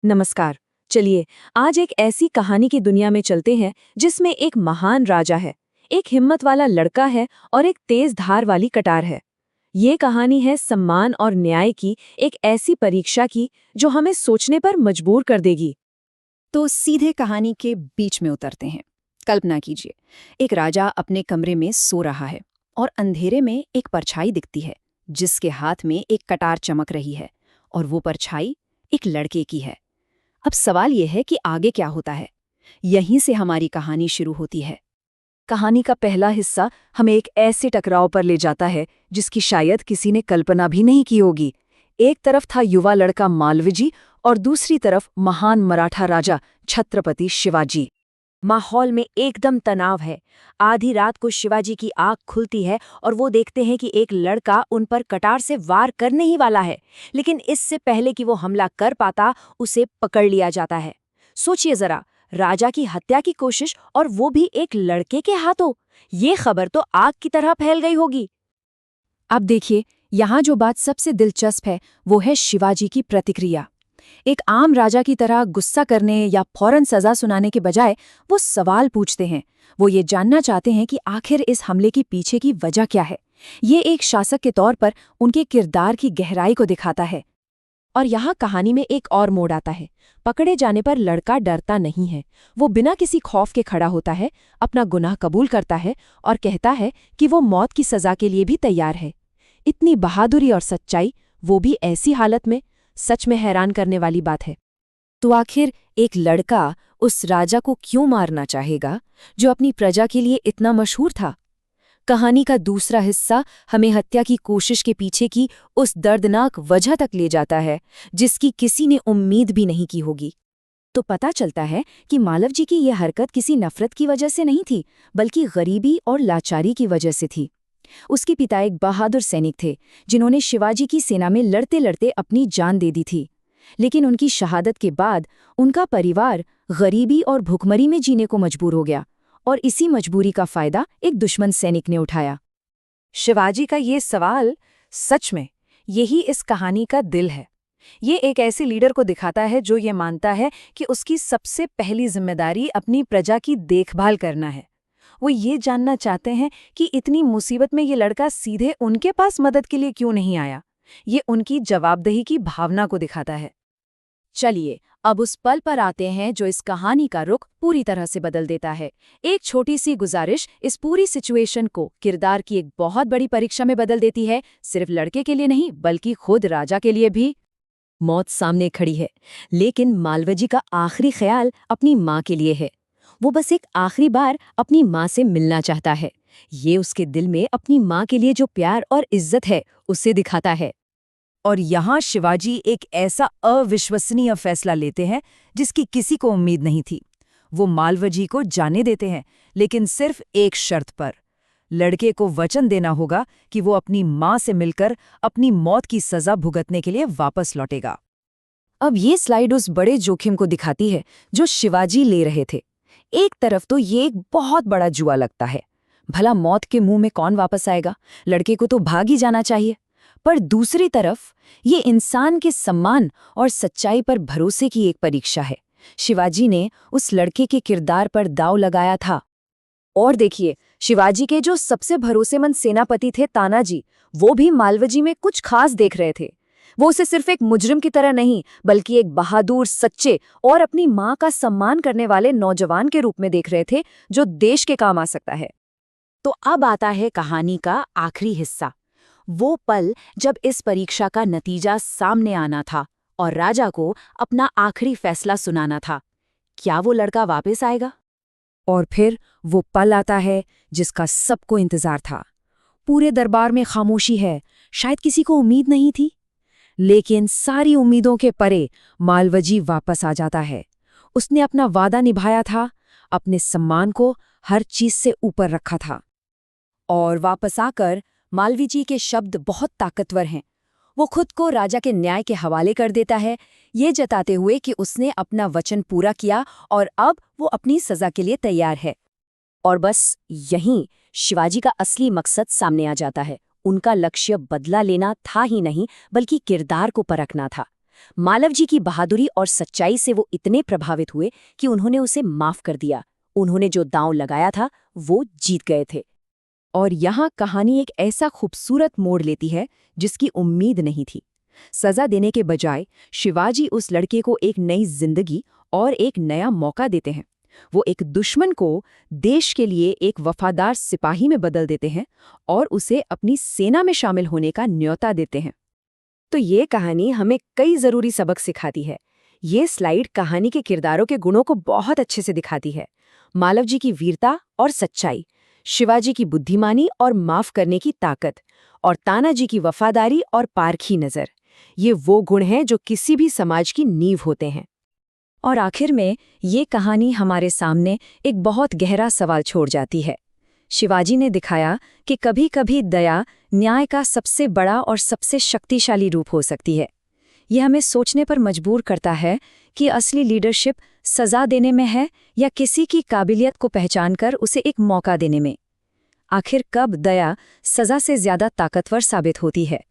नमस्कार। चलिए आज एक ऐसी कहानी की दुनिया में चलते हैं जिसमें एक महान राजा है, एक हिम्मत वाला लड़का है और एक तेज धार वाली कटार है। ये कहानी है सम्मान और न्याय की, एक ऐसी परीक्षा की जो हमें सोचने पर मजबूर कर देगी। तो सीधे कहानी के बीच में उतरते हैं। कल्पना कीजिए, एक राजा अपने कमरे में सो रहा है और अंधेरे में एक परछाई दिखती है जिसके हाथ में एक कटार चमक रही है, और वो परछाई एक लड़के की है। अब सवाल यह है कि आगे क्या होता है। यहीं से हमारी कहानी शुरू होती है। कहानी का पहला हिस्सा हमें एक ऐसे टकराव पर ले जाता है जिसकी शायद किसी ने कल्पना भी नहीं की होगी। एक तरफ था युवा लड़का मालवजी और दूसरी तरफ महान मराठा राजा छत्रपति शिवाजी। माहौल में एकदम तनाव है। आधी रात को शिवाजी की आंख खुलती है और वो देखते हैं कि एक लड़का उन पर कटार से वार करने ही वाला है, लेकिन इससे पहले कि वो हमला कर पाता उसे पकड़ लिया जाता है। सोचिए जरा, राजा की हत्या की कोशिश और वो भी एक लड़के के हाथों। ये खबर तो आग की तरह फैल गई होगी। अब देखिए, यहाँ जो बात सबसे दिलचस्प है वो है शिवाजी की प्रतिक्रिया। एक आम राजा की तरह गुस्सा करने या फौरन सजा सुनाने के बजाय वो सवाल पूछते हैं। वो ये जानना चाहते हैं कि आखिर इस हमले की पीछे की वजह क्या है। ये एक शासक के तौर पर उनके किरदार की गहराई को दिखाता है। और यहाँ कहानी में एक और मोड़ आता है। पकड़े जाने पर लड़का डरता नहीं है। वो बिना किसी खौफ के खड़ा होता है, अपना गुनाह कबूल करता है और कहता है कि वो मौत की सजा के लिए भी तैयार है। इतनी बहादुरी और सच्चाई, वो भी ऐसी हालत में, सच में हैरान करने वाली बात है। तो आखिर एक लड़का उस राजा को क्यों मारना चाहेगा जो अपनी प्रजा के लिए इतना मशहूर था? कहानी का दूसरा हिस्सा हमें हत्या की कोशिश के पीछे की उस दर्दनाक वजह तक ले जाता है जिसकी किसी ने उम्मीद भी नहीं की होगी। तो पता चलता है कि मालव जी की यह हरकत किसी नफरत की वजह से नहीं थी, बल्कि गरीबी और लाचारी की वजह से थी। उसके पिता एक बहादुर सैनिक थे जिन्होंने शिवाजी की सेना में लड़ते लड़ते अपनी जान दे दी थी, लेकिन उनकी शहादत के बाद उनका परिवार गरीबी और भुखमरी में जीने को मजबूर हो गया, और इसी मजबूरी का फायदा एक दुश्मन सैनिक ने उठाया। शिवाजी का ये सवाल सच में यही इस कहानी का दिल है। ये एक ऐसे लीडर को दिखाता है जो ये मानता है कि उसकी सबसे पहली जिम्मेदारी अपनी प्रजा की देखभाल करना है। वो ये जानना चाहते हैं कि इतनी मुसीबत में ये लड़का सीधे उनके पास मदद के लिए क्यों नहीं आया। ये उनकी जवाबदेही की भावना को दिखाता है। चलिए अब उस पल पर आते हैं जो इस कहानी का रुख पूरी तरह से बदल देता है। एक छोटी सी गुजारिश इस पूरी सिचुएशन को किरदार की एक बहुत बड़ी परीक्षा में बदल देती है, सिर्फ लड़के के लिए नहीं बल्कि खुद राजा के लिए भी। मौत सामने खड़ी है, लेकिन मालवजी का आखिरी ख्याल अपनी माँ के लिए है। वो बस एक आखिरी बार अपनी माँ से मिलना चाहता है। ये उसके दिल में अपनी माँ के लिए जो प्यार और इज्जत है उसे दिखाता है। और यहाँ शिवाजी एक ऐसा अविश्वसनीय फैसला लेते हैं जिसकी किसी को उम्मीद नहीं थी। वो मालवजी को जाने देते हैं, लेकिन सिर्फ एक शर्त पर। लड़के को वचन देना होगा कि वो अपनी माँ से मिलकर अपनी मौत की सजा भुगतने के लिए वापस लौटेगा। अब ये स्लाइड उस बड़े जोखिम को दिखाती है जो शिवाजी ले रहे थे। एक तरफ तो ये एक बहुत बड़ा जुआ लगता है। भला मौत के मुंह में कौन वापस आएगा, लड़के को तो भाग ही जाना चाहिए। पर दूसरी तरफ ये इंसान के सम्मान और सच्चाई पर भरोसे की एक परीक्षा है। शिवाजी ने उस लड़के के किरदार पर दांव लगाया था। और देखिए, शिवाजी के जो सबसे भरोसेमंद सेनापति थे तानाजी, वो भी मालवजी में कुछ खास देख रहे थे। वो उसे सिर्फ एक मुजरिम की तरह नहीं बल्कि एक बहादुर, सच्चे और अपनी माँ का सम्मान करने वाले नौजवान के रूप में देख रहे थे जो देश के काम आ सकता है। तो अब आता है कहानी का आखिरी हिस्सा, वो पल जब इस परीक्षा का नतीजा सामने आना था और राजा को अपना आखिरी फैसला सुनाना था। क्या वो लड़का वापस आएगा? और फिर वो पल आता है जिसका सबको इंतजार था। पूरे दरबार में खामोशी है, शायद किसी को उम्मीद नहीं थी, लेकिन सारी उम्मीदों के परे मालवजी वापस आ जाता है। उसने अपना वादा निभाया था, अपने सम्मान को हर चीज से ऊपर रखा था। और वापस आकर मालवजी के शब्द बहुत ताकतवर हैं। वो खुद को राजा के न्याय के हवाले कर देता है, ये जताते हुए कि उसने अपना वचन पूरा किया और अब वो अपनी सजा के लिए तैयार है। और बस यहीं शिवाजी का असली मकसद सामने आ जाता है। उनका लक्ष्य बदला लेना था ही नहीं बल्कि किरदार को परखना था। मालव जी की बहादुरी और सच्चाई से वो इतने प्रभावित हुए कि उन्होंने उसे माफ कर दिया। उन्होंने जो दांव लगाया था वो जीत गए थे। और यहाँ कहानी एक ऐसा खूबसूरत मोड़ लेती है जिसकी उम्मीद नहीं थी। सजा देने के बजाय शिवाजी उस लड़के को एक नई जिंदगी और एक नया मौका देते हैं। वो एक दुश्मन को देश के लिए एक वफादार सिपाही में बदल देते हैं और उसे अपनी सेना में शामिल होने का न्योता देते हैं। तो ये कहानी हमें कई ज़रूरी सबक सिखाती है। ये स्लाइड कहानी के किरदारों के गुणों को बहुत अच्छे से दिखाती है। मालव जी की वीरता और सच्चाई, शिवाजी की बुद्धिमानी और माफ करने की ताकत, और तानाजी की वफादारी और पारखी नज़र। ये वो गुण हैं जो किसी भी समाज की नींव होते हैं। और आखिर में ये कहानी हमारे सामने एक बहुत गहरा सवाल छोड़ जाती है। शिवाजी ने दिखाया कि कभी-कभी दया न्याय का सबसे बड़ा और सबसे शक्तिशाली रूप हो सकती है। यह हमें सोचने पर मजबूर करता है कि असली लीडरशिप सजा देने में है या किसी की काबिलियत को पहचानकर उसे एक मौका देने में। आखिर कब दया सजा से ज्यादा ताकतवर साबित होती है?